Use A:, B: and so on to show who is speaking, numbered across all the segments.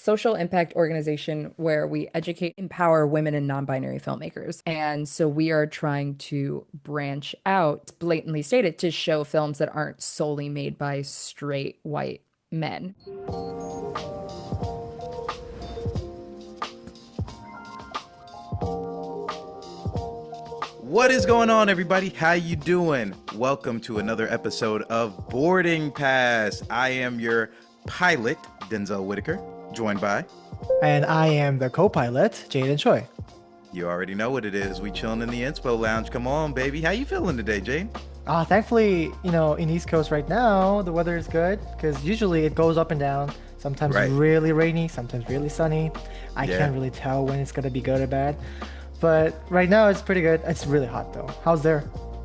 A: social impact organization where we educate, empower women and non-binary filmmakers. And so we are trying to branch out, blatantly stated, to show films that aren't solely made by straight white men.
B: What is going on, everybody? How you doing? Welcome to another episode of Boarding Pass. I am your pilot, Denzel Whitaker, joined by...
C: And I am the co-pilot, Jayden Choi.
B: You already know what it is. We chilling in the Inspo Lounge. Come on, baby. How you feeling today, Jayden?
C: Thankfully, in East Coast right now, the weather is good because usually it goes up and down. Sometimes
B: Right.
C: really rainy, sometimes really sunny. I
B: Yeah.
C: can't really tell when it's gonna be good or bad. But right now it's pretty good. It's really hot though. How's there?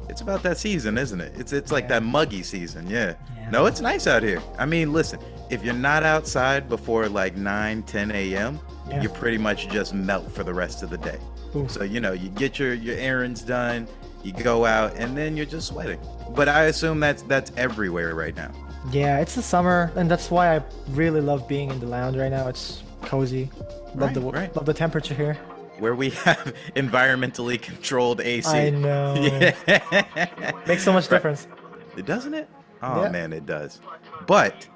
B: It's about that season, isn't it? It's like
C: Yeah.
B: that muggy season, yeah.
C: Yeah.
B: No, it's nice out here. I mean, listen, if you're not outside before like 9, 10 a.m.,
C: Yeah.
B: you pretty much just melt for the rest of the day.
C: Ooh.
B: So, you get your errands done, you go out, and then you're just sweating. But I assume that's everywhere right now.
C: Yeah, it's the summer, and that's why I really love being in the lounge right now. It's cozy.
B: Right, right.
C: Love the temperature here.
B: Where we have environmentally controlled AC.
C: I know.
B: Yeah.
C: Makes so much
B: Right.
C: difference.
B: It doesn't it? Oh
C: Yeah.
B: man, it does. But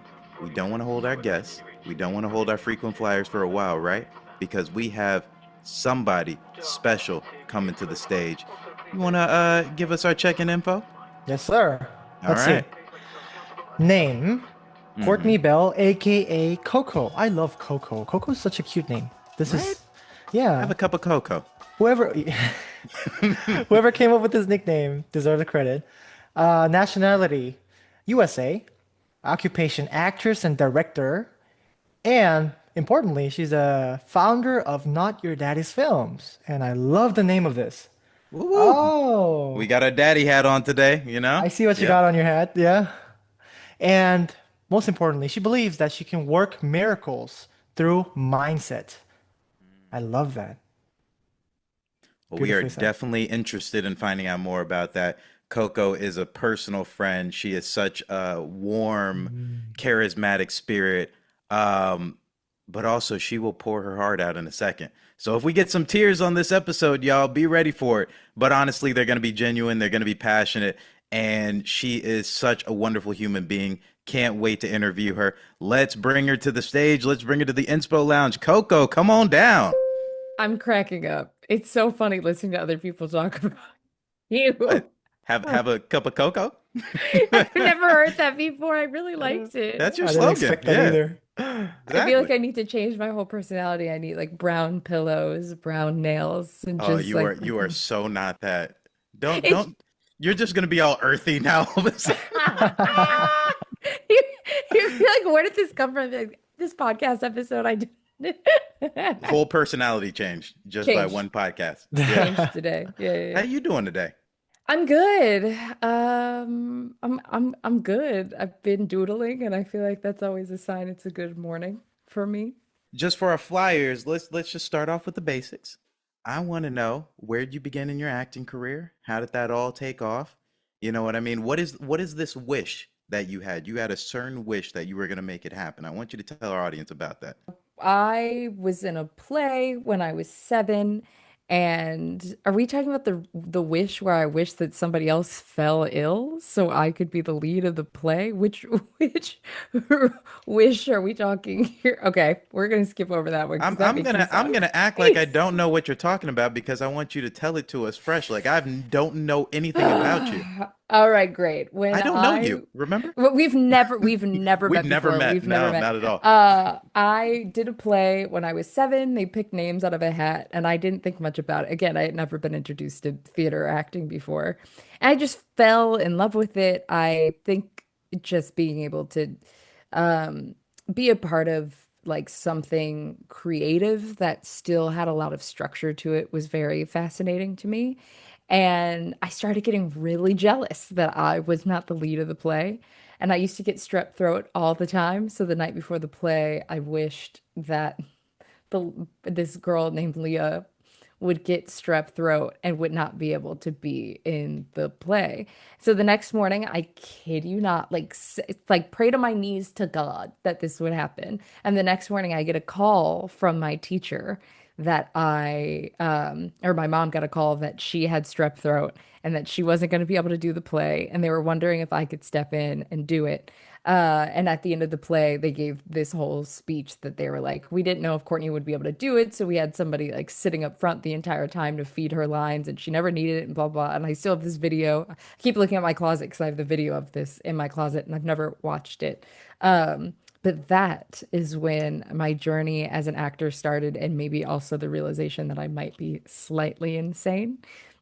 B: we don't want to hold our guests. We don't want to hold our frequent flyers for a while, right? Because we have somebody special coming to the stage. You want to give us our check-in info?
C: Yes, sir.
B: All
C: Let's
B: right.
C: see. Name,
B: Mhm.
C: Kourtney Bell, aka Koko. I love Koko. Koko is such a cute name. This
B: Right?
C: is, yeah.
B: Have a cup of cocoa.
C: Whoever, whoever came up with this nickname deserves the credit. Nationality, USA. Occupation, actress and director. And importantly, she's a founder of Not Your Daddy's Films. And I love the name of this.
B: Woo woo.
C: Oh,
B: We got our daddy hat on today, you know?
C: I see what you
B: Yep.
C: got on your hat. Yeah. And most importantly, she believes that she can work miracles through mindset. I love that.
B: Well, we are
C: Beautifully said.
B: definitely interested in finding out more about that. Coco is a personal friend. She is such a warm,
C: Mm.
B: charismatic spirit. But also, she will pour her heart out in a second. So if we get some tears on this episode, y'all be ready for it. But honestly, they're going to be genuine. They're going to be passionate. And she is such a wonderful human being. Can't wait to interview her. Let's bring her to the stage. Let's bring her to the Inspo Lounge. Coco, come on down.
A: I'm cracking up. It's so funny listening to other people talk about you.
B: What? Have a cup of cocoa?
A: I've never heard that before. I really liked it.
B: That's your
C: I didn't
B: slogan.
C: expect that
B: Yeah,
C: either.
A: I feel like
B: exactly.
A: I need to change my whole personality. I need like brown pillows, brown nails, and
B: Oh,
A: just like
B: you are so not that. Don't
A: it's
B: don't. You're just gonna be all earthy now. All of a sudden.
A: you, you feel like where did this come from? Like, this podcast episode I did
B: Whole personality changed just by
A: changed
B: one podcast. Yeah.
A: changed today. Yeah, yeah,
B: How
A: yeah.
B: you doing today?
A: I'm good. I'm good. I've been doodling, and I feel like that's always a sign it's a good morning for me.
B: Just for our flyers, let's just start off with the basics. I want to know, where did you begin in your acting career? How did that all take off? You know what I mean? What is this wish that you had? You had a certain wish that you were gonna make it happen. I want you to tell our audience about that.
A: I was in a play when I was 7, and are we talking about the wish where I wish that somebody else fell ill so I could be the lead of the play? Which wish are we talking here? Okay, we're gonna skip over that one because
B: I'm
A: that
B: I'm
A: makes me
B: gonna I'm
A: sound
B: gonna act like I don't know what you're talking about because I want you to tell it to us fresh. Like don't know anything about you.
A: All right, great. When
B: I don't know
A: I
B: you. Remember?
A: Well, we've never
B: We've
A: met
B: never
A: before.
B: met.
A: We've never
B: No,
A: met.
B: not at all.
A: I did a play when I was 7. They picked names out of a hat, and I didn't think much about it. Again, I had never been introduced to theater or acting before. And I just fell in love with it. I think just being able to um, be a part of like something creative that still had a lot of structure to it was very fascinating to me. And I started getting really jealous that I was not the lead of the play. And I used to get strep throat all the time. So the night before the play, I wished that this girl named Leah would get strep throat and would not be able to be in the play. So the next morning, I kid you not, like pray to my knees to God that this would happen. And the next morning, I get a call from my teacher that or my mom got a call that she had strep throat and that she wasn't going to be able to do the play. And they were wondering if I could step in and do it. And at the end of the play, they gave this whole speech that they were like, we didn't know if Kourtney would be able to do it. So we had somebody like sitting up front the entire time to feed her lines and she never needed it and blah, blah. And I still have this video. I keep looking at my closet because I have the video of this in my closet and I've never watched it. But that is when my journey as an actor started, and maybe also the realization that I might be slightly insane,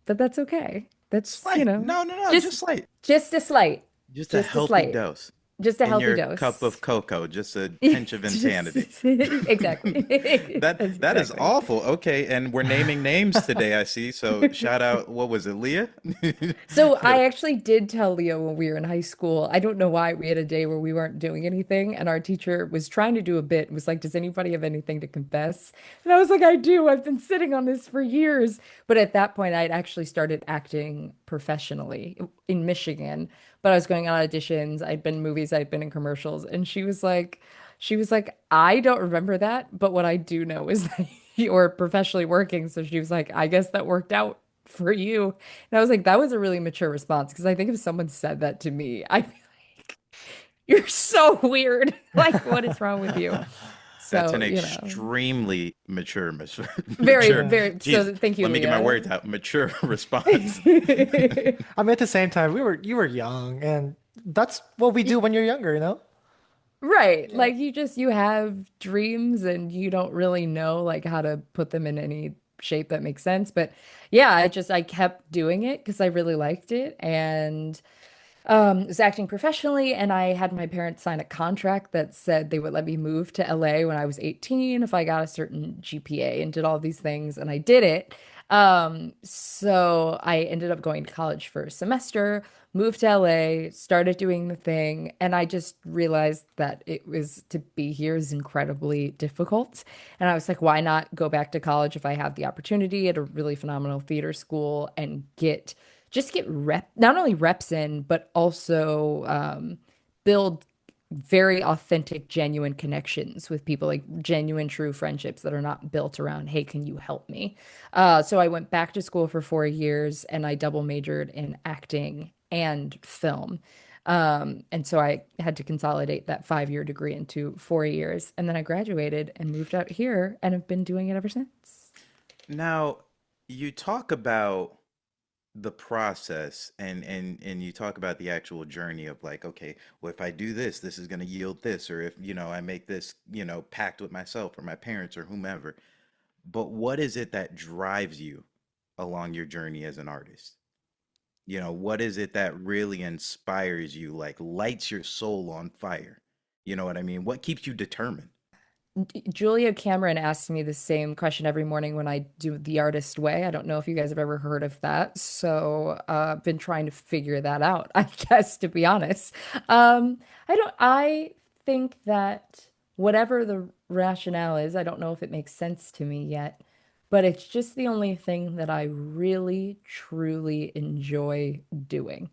A: but that's okay. That's,
B: Slight. No, no, no,
A: just
B: just slight.
A: just a slight,
B: Just a
A: just a
B: healthy
A: slight,
B: dose
A: just a
B: in
A: healthy
B: your cup
A: dose.
B: of cocoa, just a pinch of
A: Just
B: insanity.
A: exactly. That's
B: That is
A: exactly.
B: awful. Okay, and we're naming names today, I see. So shout out, what was it, Leah?
A: So I actually did tell Leo when we were in high school. I don't know why we had a day where we weren't doing anything, and our teacher was trying to do a bit. Was like, "Does anybody have anything to confess?" And I was like, "I do. I've been sitting on this for years." But at that point, I'd actually started acting professionally in Michigan. But I was going on auditions. I'd been in movies. I'd been in commercials, and she was like, "I don't remember that, but what I do know is that you're professionally working." So she was like, "I guess that worked out for you." And I was like, that was a really mature response because I think if someone said that to me, I'd be like, you're so weird. Like, what is wrong with you?
B: That's
A: So,
B: an extremely mature,
A: very,
B: mature.
C: Yeah.
A: very,
B: Jesus,
A: so thank you,
B: let me get my
A: Leah.
B: words out. Mature response.
C: I mean, at the same time, you were young, and that's what we do when you're younger, you know?
A: Right.
C: Yeah.
A: Like you have dreams and you don't really know like how to put them in any shape that makes sense. But yeah, I kept doing it because I really liked it. And was acting professionally, and I had my parents sign a contract that said they would let me move to LA when I was 18 if I got a certain GPA and did all these things, and I did it. So I ended up going to college for a semester, moved to LA, started doing the thing, and I just realized that it was to be here is incredibly difficult. And I was like, why not go back to college if I have the opportunity at a really phenomenal theater school and get not only reps in, but also build very authentic, genuine connections with people, like genuine, true friendships that are not built around, hey, can you help me? So I went back to school for 4 years and I double majored in acting and film. And so I had to consolidate that 5 year degree into 4 years. And then I graduated and moved out here and have been doing it ever since.
B: Now, you talk about the process and you talk about the actual journey of like, okay, well, if I do this, this is going to yield this, or if, I make this, pact with myself or my parents or whomever. But what is it that drives you along your journey as an artist? What is it that really inspires you, like lights your soul on fire? You know what I mean? What keeps you determined?
A: Julia Cameron asks me the same question every morning when I do the artist way. I don't know if you guys have ever heard of that. So I've been trying to figure that out, I guess, to be honest. I think that whatever the rationale is, I don't know if it makes sense to me yet, but it's just the only thing that I really, truly enjoy doing.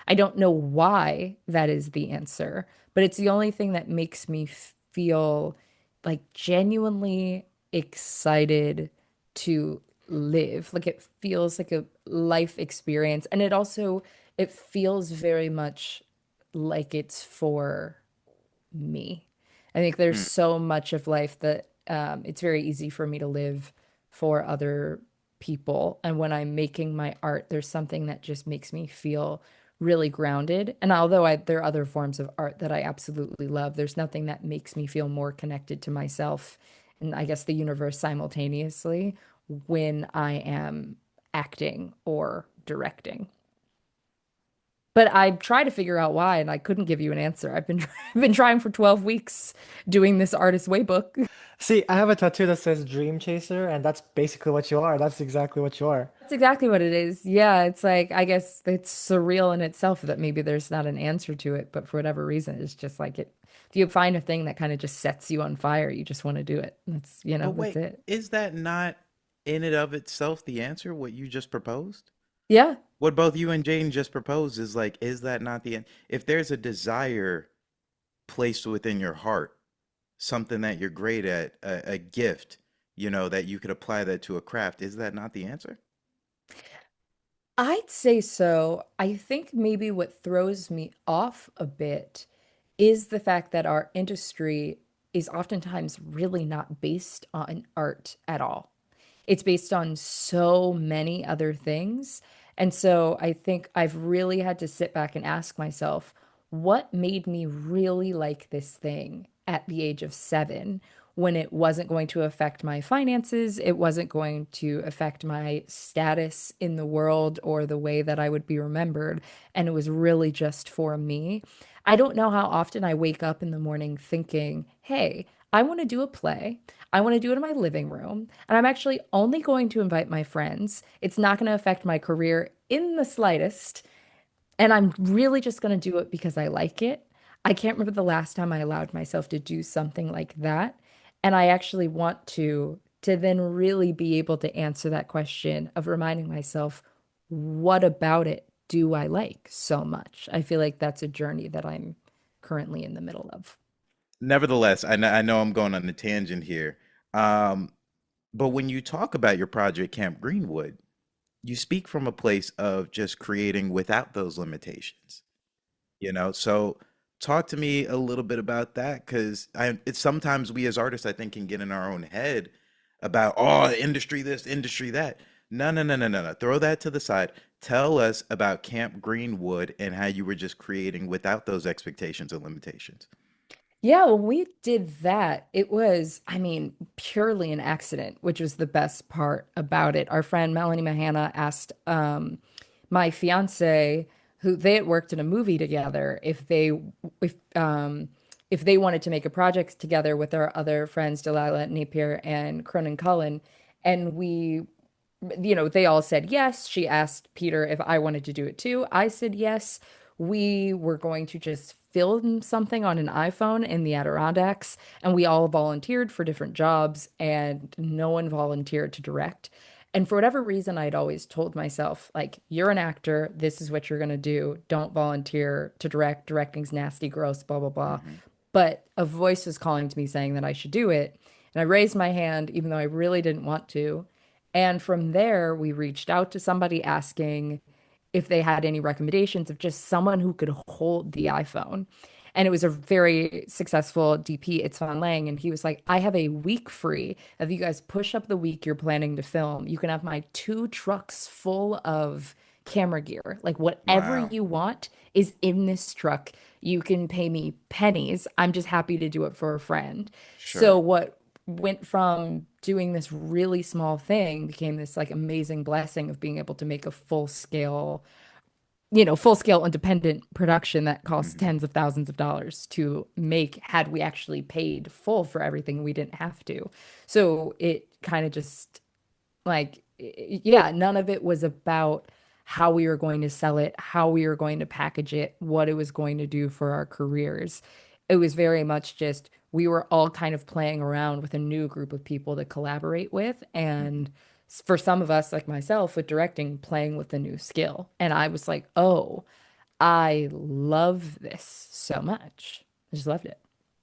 A: I don't know why that is the answer, but it's the only thing that makes me feel like genuinely excited to live. Like it feels like a life experience. And it feels very much like it's for me. I think there's
B: Mm,
A: so much of life that it's very easy for me to live for other people. And when I'm making my art, there's something that just makes me feel really grounded. And although there are other forms of art that I absolutely love, there's nothing that makes me feel more connected to myself and I guess the universe simultaneously when I am acting or directing. But I tried to figure out why, and I couldn't give you an answer. I've been trying for 12 weeks doing this artist way book.
C: See, I have a tattoo that says Dream Chaser, and that's basically what you are. That's exactly what you are.
A: That's exactly what it is. Yeah, it's like I guess it's surreal in itself that maybe there's not an answer to it, but for whatever reason, it's just like it. If you find a thing that kind of just sets you on fire, you just want to do it.
B: but
A: That's
B: wait,
A: it.
B: is that not in and of itself the answer, what you just proposed?
A: Yeah.
B: What both you and Jane just proposed is like, is that not the end? If there's a desire placed within your heart, something that you're great at, a gift, that you could apply that to a craft, is that not the answer?
A: I'd say so. I think maybe what throws me off a bit is the fact that our industry is oftentimes really not based on art at all. It's based on so many other things. And so I think I've really had to sit back and ask myself, what made me really like this thing at the age of 7 when it wasn't going to affect my finances, it wasn't going to affect my status in the world or the way that I would be remembered, and it was really just for me. I don't know how often I wake up in the morning thinking, hey, I want to do a play. I want to do it in my living room. And I'm actually only going to invite my friends. It's not going to affect my career in the slightest. And I'm really just going to do it because I like it. I can't remember the last time I allowed myself to do something like that. And I actually want to then really be able to answer that question of reminding myself, what about it do I like so much? I feel like that's a journey that I'm currently in the middle of.
B: Nevertheless, I know I'm going on a tangent here. Um, but when you talk about your project, Camp Greenwood, you speak from a place of just creating without those limitations. So talk to me a little bit about that, because it's sometimes we as artists, I think, can get in our own head about, oh, industry this, industry that. No, no, no, no, no, no. Throw that to the side. Tell us about Camp Greenwood and how you were just creating without those expectations and limitations.
A: Yeah, when we did that, it was, I mean, purely an accident, which was the best part about it. Our friend Melanie Mahana asked my fiance, who they had worked in a movie together, if if they wanted to make a project together with our other friends, Delilah Napier and Cronin Cullen. And they all said yes. She asked Peter if I wanted to do it too. I said yes. We were going to just film something on an iPhone in the Adirondacks, and we all volunteered for different jobs, and no one volunteered to direct. And for whatever reason, I'd always told myself, like, you're an actor, this is what you're gonna do. Don't volunteer to direct. Directing's nasty, gross, blah, blah, blah.
B: Hmm.
A: But a voice was calling to me saying that I should do it. And I raised my hand, even though I really didn't want to. And from there, we reached out to somebody asking if they had any recommendations of just someone who could hold the iPhone. And it was a very successful DP, It's Van Lang. And he was like, I have a week free. If you guys push up the week you're planning to film, you can have my 2 trucks full of camera gear. Like whatever
B: Wow.
A: you want is in this truck. You can pay me pennies. I'm just happy to do it for a friend. So
B: Sure.
A: what went from doing this really small thing became this like amazing blessing of being able to make a full scale independent production that costs
B: Hmm.
A: tens of thousands of dollars to make had we actually paid full for everything we didn't have to. So it kind of just like, yeah, none of it was about how we were going to sell it, how we were going to package it, what it was going to do for our careers. It was very much just we were all kind of playing around with a new group of people to collaborate with.
B: Hmm.
A: And for some of us, like myself, with directing, playing with a new skill. And I was like, oh, I love this so much. I just loved it.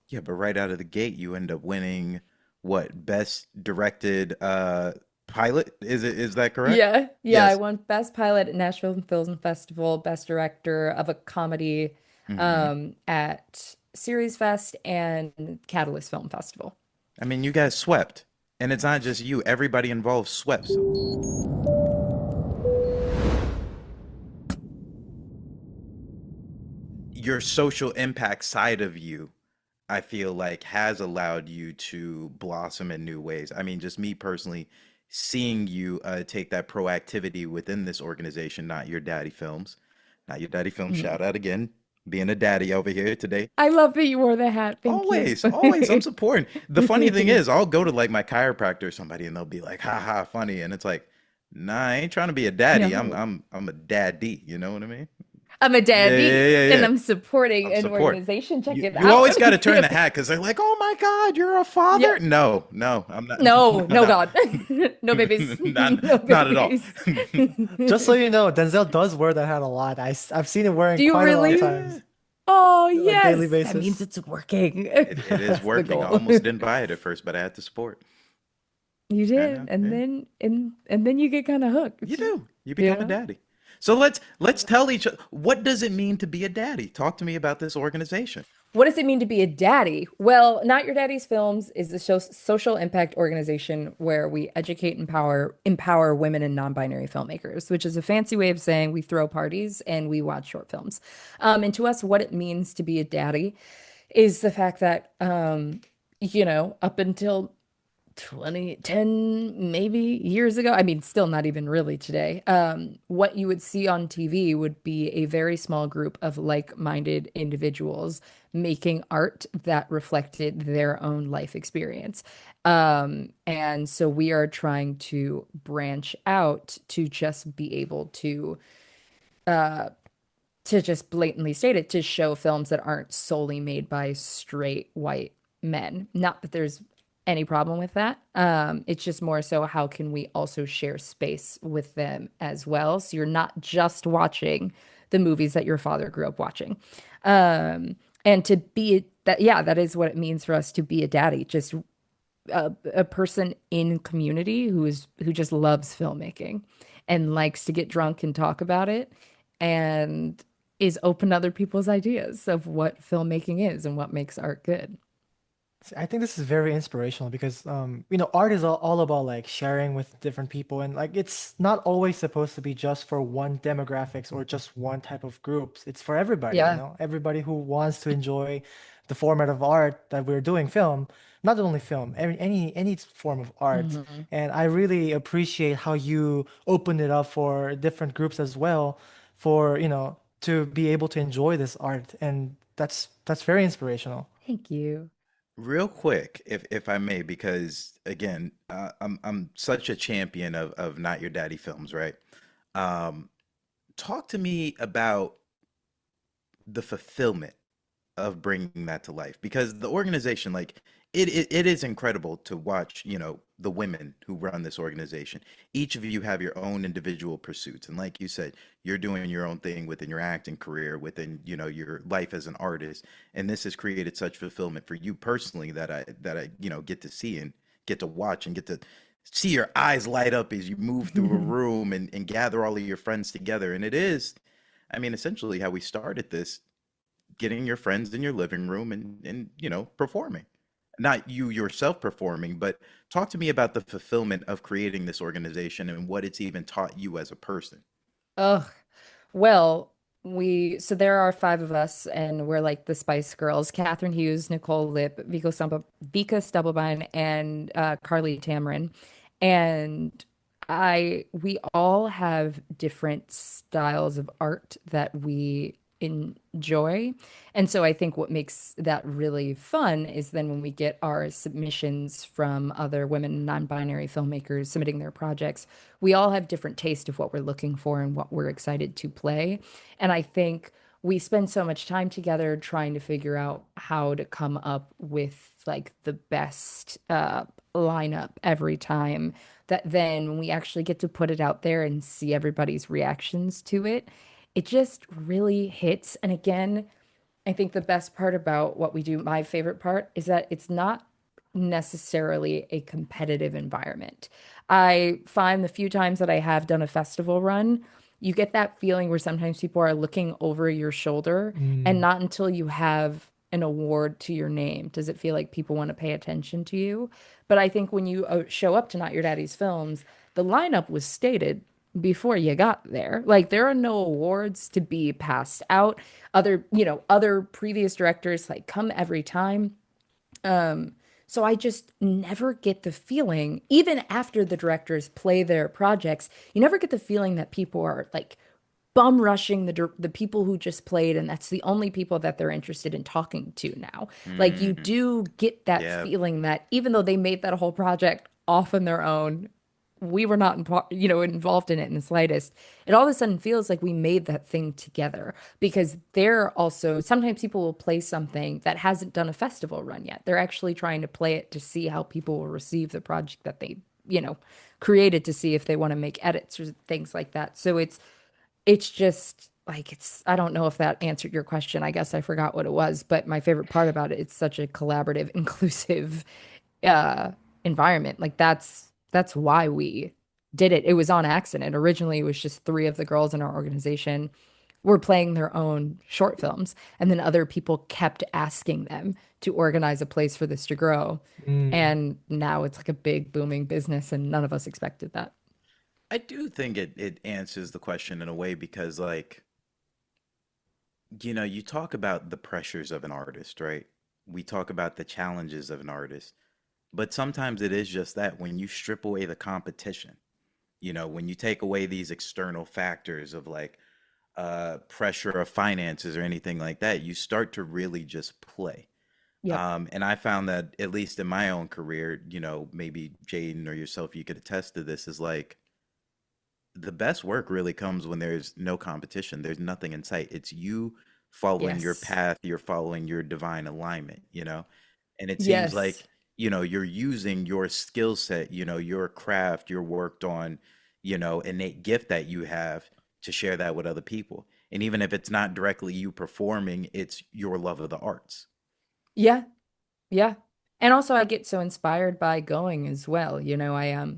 B: Yeah, but right out of the gate, you end up winning what, best directed pilot? Is that correct?
A: Yeah, yeah, I
B: Yes.
A: won Best Pilot at Nashville Film Festival, Best Director of a Comedy
B: Hmm.
A: at Series Fest and Catalyst Film Festival.
B: I mean, you guys swept. And it's not just you, everybody involved swept. So your social impact side of you, I feel like, has allowed you to blossom in new ways. I mean, just me personally, seeing you take that proactivity within this organization, Not Your Daddy Films. Not Your Daddy Films,
A: Mhm.
B: shout out again, being a daddy over here today.
A: I love that you wore the hat. Thank you.
B: Always, always, I'm supporting. The funny thing is, I'll go to like my chiropractor or somebody, and they'll be like, "Ha ha, funny," and it's like, "Nah, I ain't trying to be a daddy. I'm
A: No.
B: I'm I'm a daddy." You know what I mean?
A: I'm a
B: Yeah, yeah,
A: daddy
B: yeah,
A: and
B: yeah.
A: I'm supporting
B: Of
A: an
B: support.
A: organization. Check it
B: You
A: out.
B: always got to turn the hat because they're like, "Oh my God, you're a father."
A: Yep.
B: No, no, I'm not.
A: No,
B: No,
A: no,
B: no,
A: God. No babies. No
B: not at all.
A: babies.
C: Just so you know, Denzel does wear that hat a lot. I've seen him wearing
A: Do you
C: quite a lot of
A: really?
B: Yeah,
C: times,
A: Oh,
C: like daily
A: yes. That means
C: basis.
A: it's working.
B: it is
A: That's the
B: working. I
A: goal.
B: almost didn't buy it at first, but I had to support.
A: You
B: I
A: did.
B: know.
A: And
B: Yeah.
A: then you get kind of
B: You
A: hooked.
B: do. You
A: You
B: become a
A: know?
B: daddy. So let's tell each other, what does it mean to be a daddy? Talk to me about this organization.
A: What does it mean to be a daddy? Well, Not Your Daddy's Films is a social impact organization where we educate and empower women and non-binary filmmakers, which is a fancy way of saying we throw parties and we watch short films. And to us, what it means to be a daddy is the fact that up until 2010 maybe years ago. I mean, still not even really today. What you would see on TV would be a very small group of like-minded individuals making art that reflected their own life experience. And so we are trying to branch out to just be able to just blatantly state it, to show films that aren't solely made by straight white men. Not that there's any problem with that. It's just more so how can we also share space with them as well? So you're not just watching the movies that your father grew up watching. And to be that, yeah, that is what it means for us to be a daddy, just a person in community who just loves filmmaking and likes to get drunk and talk about it and is open to other people's ideas of what filmmaking is and what makes art good.
C: I think this is very inspirational because art is all about like sharing with different people, and like it's not always supposed to be just for one demographics or just one type of groups. It's for everybody,
A: Yeah.
C: everybody who wants to enjoy the format of art that we're doing, film, not only film, any form of art.
A: Mhm.
C: And I really appreciate how you opened it up for different groups as well, for to be able to enjoy this art, and that's very inspirational.
A: Thank you.
B: Real quick, if I may, because again, I'm such a champion of Not Your Daddy films, right? Um, Talk to me about the fulfillment of bringing that to life, because the organization, like, it is incredible to watch, the women who run this organization. Each of you have your own individual pursuits, and like you said, you're doing your own thing within your acting career, within, your life as an artist, and this has created such fulfillment for you personally that I get to see and get to watch and get to see your eyes light up as you move through a room and gather all of your friends together. And it is, I mean, essentially how we started this, getting your friends in your living room and performing, not you yourself performing, but talk to me about the fulfillment of creating this organization and what it's even taught you as a person.
A: Ugh. Well, so there are five of us, and we're like the Spice Girls: Catherine Hughes, Nicole Lip, Vika Stubblebine, and Carly Tamarin. And we all have different styles of art that we enjoy. And so I think what makes that really fun is then when we get our submissions from other women non-binary filmmakers submitting their projects, we all have different taste of what we're looking for and what we're excited to play. And I think we spend so much time together trying to figure out how to come up with like the best lineup every time, that then when we actually get to put it out there and see everybody's reactions to it, it just really hits. And again, I think the best part about what we do, my favorite part, is that it's not necessarily a competitive environment. I find the few times that I have done a festival run, you get that feeling where sometimes people are looking over your shoulder, and
C: Mm.
A: not until you have an award to your name does it feel like people want to pay attention to you. But I think when you show up to Not Your Daddy's Films, the lineup was stated before you got there. Like there are no awards to be passed out. Other previous directors like come every time. So I just never get the feeling, even after the directors play their projects, you never get the feeling that people are like bum rushing the people who just played, and that's the only people that they're interested in talking to now. Like you
B: Hmm.
A: do get that
B: Yeah.
A: feeling that even though they made that whole project off on their own, we were not, involved in it in the slightest. It all of a sudden feels like we made that thing together because they're also, sometimes people will play something that hasn't done a festival run yet. They're actually trying to play it to see how people will receive the project that they, you know, created, to see if they want to make edits or things like that. So it's just like I don't know if that answered your question. I guess I forgot what it was, but my favorite part about it, it's such a collaborative, inclusive uh environment. Like that's why we did it. It was on accident. Originally, it was just three of the girls in our organization were playing their own short films, and then other people kept asking them to organize a place for this to grow.
C: Mm.
A: And now it's like a big booming business, and none of us expected that.
B: I do think it answers the question in a way because like, you talk about the pressures of an artist, right? We talk about the challenges of an artist, but sometimes it is just that when you strip away the competition, when you take away these external factors of like pressure of finances or anything like that, you start to really just play.
A: Yep.
B: And I found that at least in my own career, maybe Jayden or yourself, you could attest to this, is like the best work really comes when there's no competition. There's nothing in sight. It's you following your
A: Yes.
B: path, you're following your divine alignment, And it seems
A: Yes.
B: like, you're using your skill set, your craft, your worked on, innate gift that you have to share that with other people. And even if it's not directly you performing, it's your love of the arts.
A: Yeah. Yeah. And also I get so inspired by going as well. I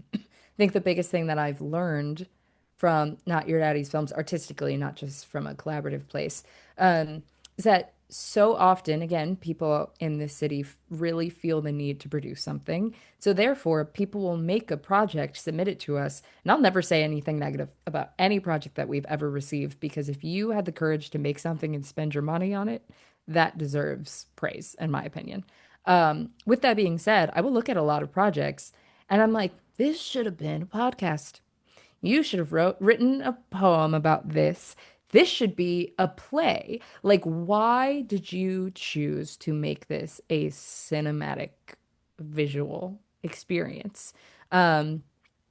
A: think the biggest thing that I've learned from Not Your Daddy's films artistically, not just from a collaborative place, is that so often, again, people in this city really feel the need to produce something. So therefore, people will make a project, submit it to us, and I'll never say anything negative about any project that we've ever received, because if you had the courage to make something and spend your money on it, that deserves praise, in my opinion. With that being said, I will look at a lot of projects and I'm like, this should have been a podcast. You should have written a poem about this. This should be a play. Like, why did you choose to make this a cinematic visual experience? Um,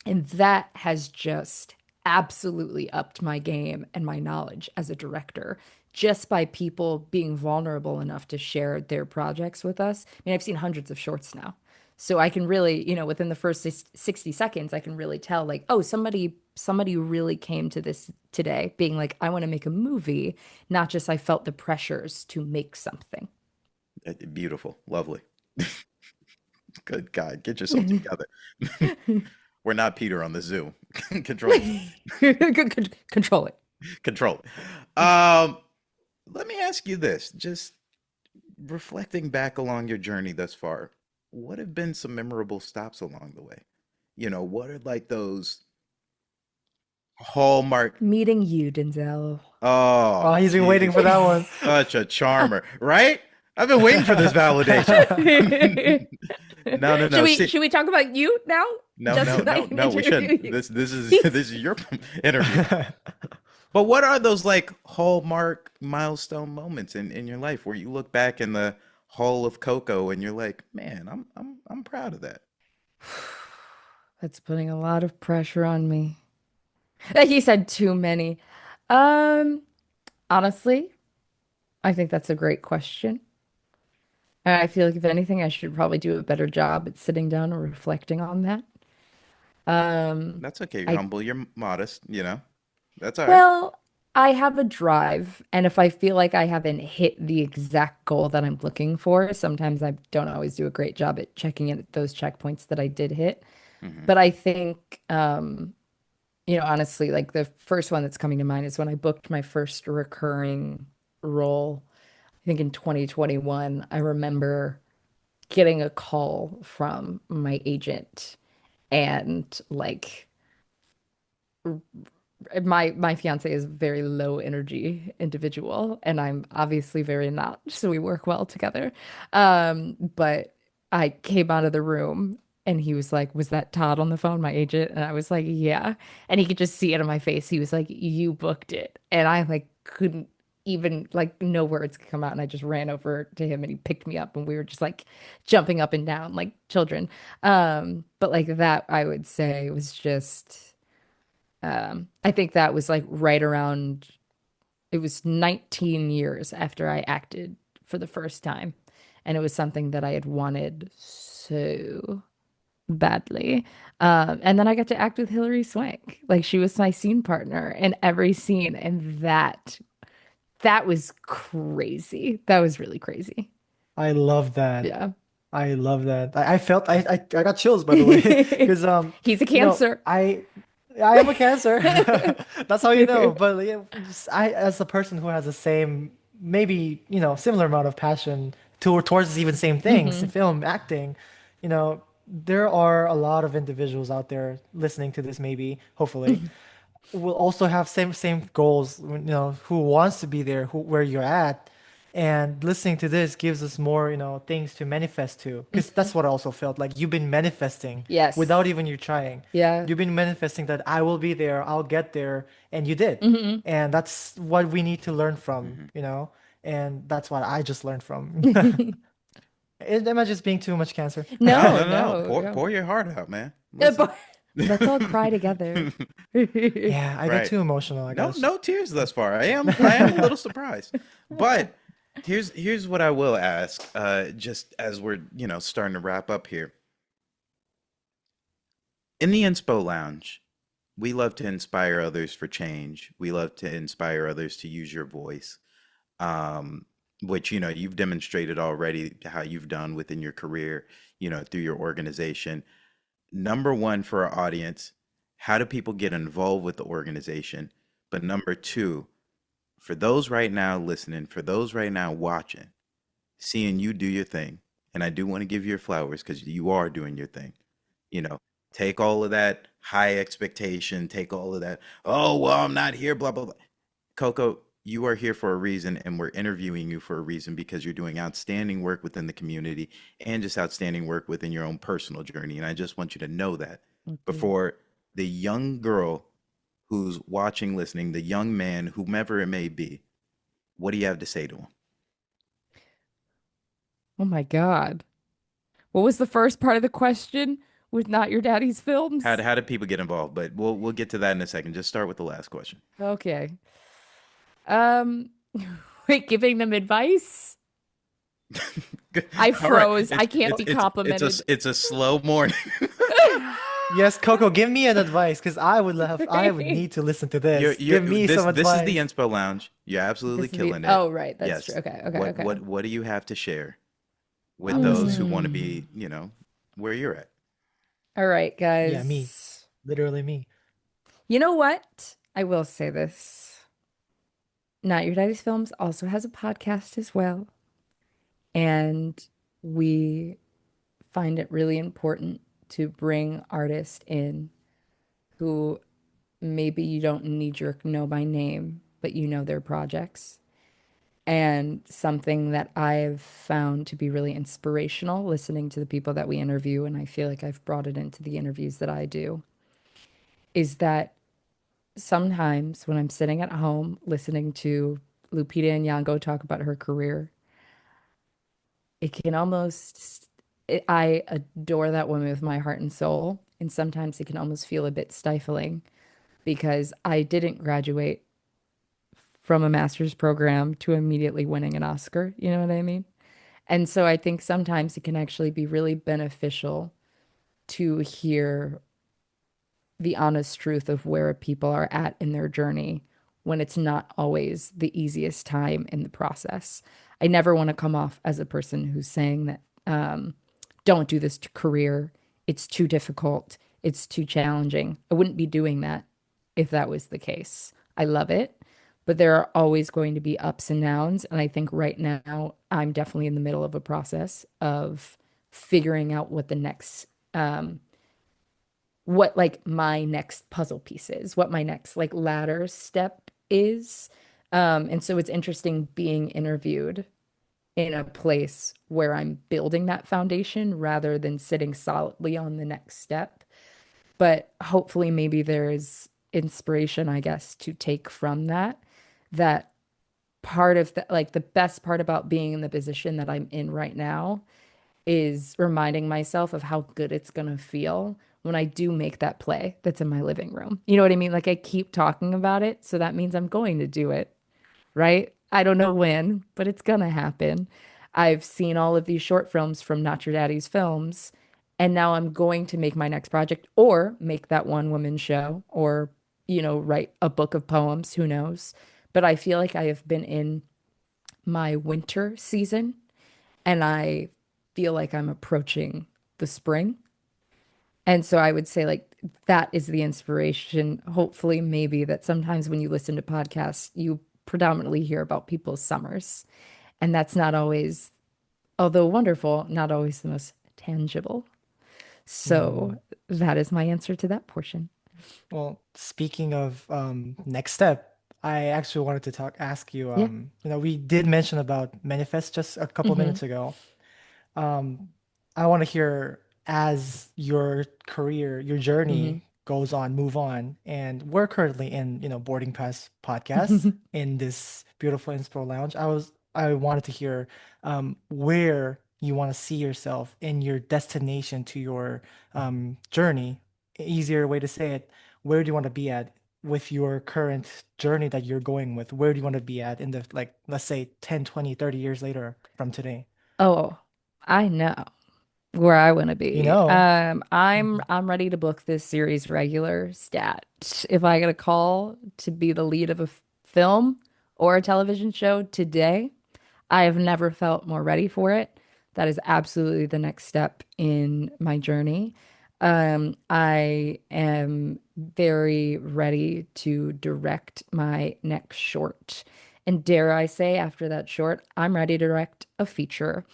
A: and that has just absolutely upped my game and my knowledge as a director, just by people being vulnerable enough to share their projects with us. I mean, I've seen hundreds of shorts now. So I can really, within the first 60 seconds, I can really tell like, oh, somebody really came to this today being like, I want to make a movie, not just I felt the pressures to make something.
B: Beautiful, lovely. Good God, get yourself together. We're not Peter on the zoo. Control
A: Control it.
B: control it. Let me ask you this. Just reflecting back along your journey thus far, what have been some memorable stops along the way? What are like those hallmark?
A: Meeting you, Denzel.
B: Oh,
C: Oh, he's been
B: he's
C: waiting for that one.
B: such a charmer, right? I've been waiting for this validation. No, no,
A: Should
B: no.
A: we
B: See,
A: should we talk about you now?
B: no,
A: Just
B: no,
A: so I
B: no,
A: can
B: no. We
A: interview
B: shouldn't.
A: you.
B: This is this is your interview. But what are those like hallmark milestone moments in your life where you look back in the hall of Koko and you're like, man, I'm proud of that.
A: That's putting a lot of pressure on me. He said too many. Um, Honestly, I think that's a great question. And I feel like if anything, I should probably do a better job at sitting down and reflecting on that. Um,
B: That's okay. You're
A: I
B: humble. You're modest. That's all right.
A: Well, I have a drive, and if I feel like I haven't hit the exact goal that I'm looking for, sometimes I don't always do a great job at checking in at those checkpoints that I did hit.
B: Hmm.
A: But I think, honestly, like the first one that's coming to mind is when I booked my first recurring role. I think in 2021, I remember getting a call from my agent and like my fiance is a very low energy individual and I'm obviously very not, so we work well together. But I came out of the room and he was like, was that Todd on the phone, my agent? And I was like, yeah. And he could just see it on my face. He was like, you booked it. And I like couldn't even like no words could come out. And I just ran over to him and he picked me up and we were just like jumping up and down like children. But like that, I would say was just, I think that was like right around, it was 19 years after I acted for the first time. And it was something that I had wanted so badly. And then I got to act with Hilary Swank. Like she was my scene partner in every scene. And that was crazy. That was really crazy.
C: I love that.
A: Yeah.
C: I love that. I felt I got chills by the way because
A: He's a
C: you know
A: cancer.
C: I am a cancer. That's how you know. But yeah, just, I as a person who has the same maybe similar amount of passion towards even same things,
A: Hmm.
C: film, acting, there are a lot of individuals out there listening to this maybe, hopefully, will also have same goals, who wants to be there, where you're at. And listening to this gives us more, things to manifest to. Because that's what I also felt like you've been manifesting
A: Yes.
C: without even you trying.
A: Yeah.
C: You've been manifesting that I will be there, I'll get there, and you did.
A: Hmm.
C: And that's what we need to learn from, and that's what I just learned from. Am I just being too much cancer?
B: No,
A: No,
B: no, no, no.
A: no,
B: Pour
A: no.
B: your heart out, man. Listen.
A: But let's all cry together.
C: Yeah, I get
B: Right.
C: too emotional, I
B: No,
C: guess.
B: no tears thus far. I am a little surprised. But here's what I will ask, just as we're, starting to wrap up here. In the Inspo Lounge, we love to inspire others for change. We love to inspire others to use your voice. Which, you've demonstrated already how you've done within your career, through your organization. Number one for our audience, how do people get involved with the organization? But number two, for those right now listening, for those right now watching, seeing you do your thing, and I do want to give you your flowers because you are doing your thing. You know, take all of that high expectation, take all of that, oh, well, I'm not here, blah, blah, blah. Coco, you are here for a reason, and we're interviewing you for a reason because you're doing outstanding work within the community and just outstanding work within your own personal journey. And I just want you to know that
A: Mhm.
B: before the young girl who's watching, listening, the young man, whomever it may be, what do you have to say to him?
A: Oh my God. What was the first part of the question with not your daddy's
B: How,
A: films?
B: how do people get involved? But we'll get to that in a second. Just start with the last question.
A: Okay. Um, wait, giving them advice? I
B: All right,
A: froze. I can't be complimented.
B: it's a slow morning.
C: Yes, Coco, give me an advice because I would need to listen to this.
B: You're
C: Give me
B: this
C: some
B: this is the
C: advice.
B: Inspo Lounge. You're absolutely
A: This is the,
B: killing it.
A: oh, right. That's true.
B: Yes.
A: Okay. Okay.
B: What
A: Okay.
B: what what do you have to share with
C: I'm
B: those who
C: listening.
B: want to
A: Hmm.
B: be, where you're at?
A: All right,
C: Yeah, me.
A: guys.
C: Literally me.
A: You know what? I will say this. Not Your Daddy's Films also has a podcast as well. And we find it really important to bring artists in who maybe you don't knee jerk know by name, but you know their projects. And something that I've found to be really inspirational listening to the people that we interview, and I feel like I've brought it into the interviews that I do, is that sometimes when I'm sitting at home listening to Lupita Nyong'o talk about her career, it can almost, I adore that woman with my heart and soul. And sometimes it can almost feel a bit stifling because I didn't graduate from a master's program to immediately winning an Oscar. You know what I mean? And so I think sometimes it can actually be really beneficial to hear the honest truth of where people are at in their journey when it's not always the easiest time in the process. I never want to come off as a person who's saying that don't do this career. It's too difficult. It's too challenging. I wouldn't be doing that if that was the case. I love it, but there are always going to be ups and downs. And I think right now I'm definitely in the middle of a process of figuring out what the next what like my next puzzle piece is, what my next like ladder step is. And so it's interesting being interviewed in a place where I'm building that foundation rather than sitting solidly on the next step. But hopefully, maybe there's inspiration, I guess, to take from that, that part of the like the best part about being in the position that I'm in right now is reminding myself of how good it's going to feel when I do make that play that's in my living room. You know what I mean? Like I keep talking about it, so that means I'm going to do it, right? I don't know when, but it's going to happen. I've seen all of these short films from Not Your Daddy's Films, and now I'm going to make my next project or make that one woman show or, write a book of poems, who knows? But I feel like I have been in my winter season and I feel like I'm approaching the spring. And so I would say, like, that is the inspiration. Hopefully, maybe that sometimes when you listen to podcasts, you predominantly hear about people's summers. And that's not always, although wonderful, not always the most tangible.
C: Mm.
A: So that is my answer to that portion.
C: Well, speaking of next step, I actually wanted to ask you,
A: Yeah.
C: we did mention about manifest just a couple
A: Mm-hmm.
C: minutes ago. Um, I want to hear as your career, your
A: Mm-hmm.
C: journey goes on, move on, and we're currently in, Boarding Pass podcast in this beautiful Inspo Lounge. I wanted to hear where you want to see yourself in your destination to your journey. Easier way to say it, where do you want to be at with your current journey that you're going with? Where do you want to be at in the, like, let's say 10, 20, 30 years later from today?
A: Oh, I know where I want to
C: You
A: be.
C: know.
A: I'm ready to book this series regular stat. If I get a call to be the lead of a film or a television show today, I have never felt more ready for it. That is absolutely the next step in my journey. I am very ready to direct my next short. And dare I say, after that short, I'm ready to direct a feature.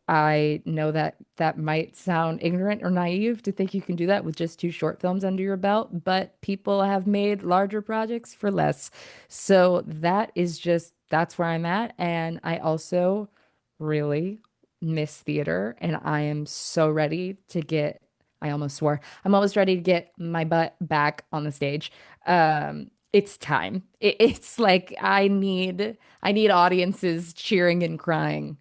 A: I know that that might sound ignorant or naive to think you can do that with just two short films under your belt, but people have made larger projects for less. So that's where I'm at. And I also really miss theater, and I am so ready to I almost swore, I'm almost ready to get my butt back on the stage. It's time. It's like I need audiences cheering and crying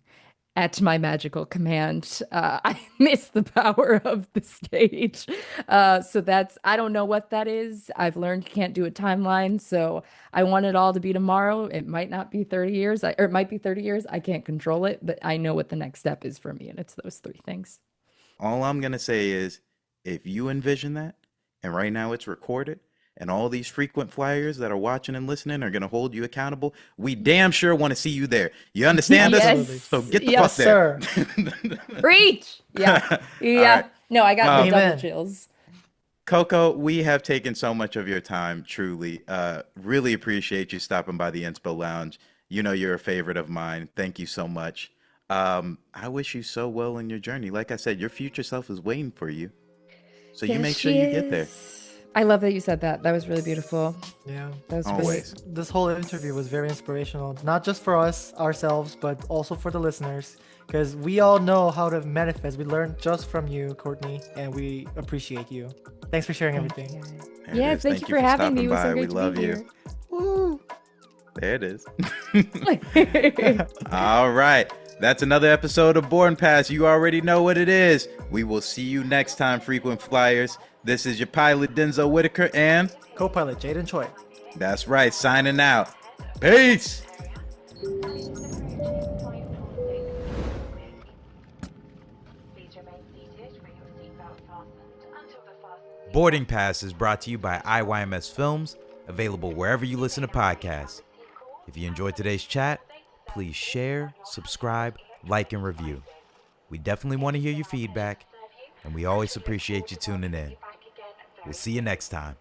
A: at my magical command. I miss the power of the stage. I don't know what that is. I've learned you can't do a timeline. So I want it all to be tomorrow. It might not be 30 years, or it might be 30 years. I can't control it, but I know what the next step is for me. And it's those three things.
B: All I'm gonna say is, if you envision that, and right now it's recorded, and all these frequent flyers that are watching and listening are gonna hold you accountable, we damn sure want to see you there. You understand us?
C: Absolutely.
B: So
A: Yes.
B: get the fuck
C: Yes,
A: Yep.
B: there.
C: sir.
A: Preach. Yeah.
B: All
A: Yeah.
B: right.
A: No, I got the
B: Um,
A: double
C: Amen.
A: chills.
B: Coco, we have taken so much of your time, truly. Really appreciate you stopping by the Inspo Lounge. You know you're a favorite of mine. Thank you so much. I wish you so well in your journey. Like I said, your future self is waiting for you. So you
A: Yes,
B: make sure
A: she
B: you get there.
A: is. I love that you said that. That was really beautiful.
C: Yeah.
A: That was great.
C: This
B: Always.
C: this whole interview was very inspirational, not just for us ourselves, but also for the listeners, because we all know how to manifest. We learned just from you, Courtney, and we appreciate you. Thanks for sharing
A: Thank
C: everything.
A: you.
B: There it
A: Yes,
B: is.
A: thank you
B: Thank you
A: for
B: for
A: having me.
B: stopping
A: It was so
B: by. We
A: great to
B: love
A: be
B: you.
C: Woo!
B: There it is.
A: here.
B: All right. That's another episode of Born Pass. You already know what it is. We will see you next time, frequent flyers. This is your pilot, Denzel Whitaker, and
C: Co-pilot Jayden Choi.
B: that's right, signing out. Peace. Boarding Pass is brought to you by IYMS Films, available wherever you listen to podcasts. If you enjoyed today's chat, please share, subscribe, like, and review. We definitely want to hear your feedback, and we always appreciate you tuning in. We'll see you next time.